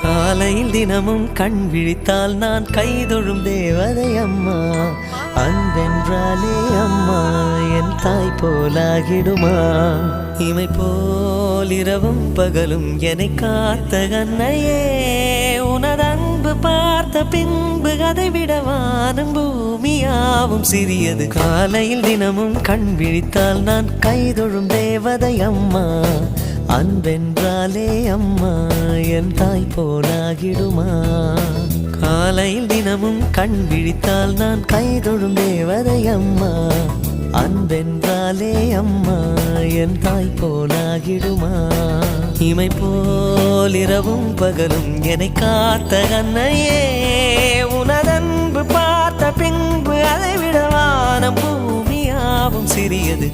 காலையில் தினமும் கண் விழித்தால் நான் கைதொழும் தேவதை அம்மா. அன்பென்றாலே அம்மா என் தாய் போலாகிடுமா? இமை போல் இரவும் பகலும் என்னை காத்த கண்ணையே, உனது அன்பு பார்த்த பின்பு அதை விட வானம் பூமியாவும் சிறியது. காலையில் தினமும் கண் விழித்தால் நான் கைதொழும் தேவதை அம்மா. அன்பென்றாலே அம்மா என் தாய் போலாகிடுமா? காலையில் தினமும் கண் விழித்தால் நான் கைதொழும் தேவதை அம்மா. அன்பென்றாலே அம்மா என் தாய் போலாகிடுமா? இமை போல் இரவும் பகலும் என்னை காத்த கண்ணையே, உனதன்பு பார்த்த பின்பு அதை விட வானம் பூமியாவும் சிறியது.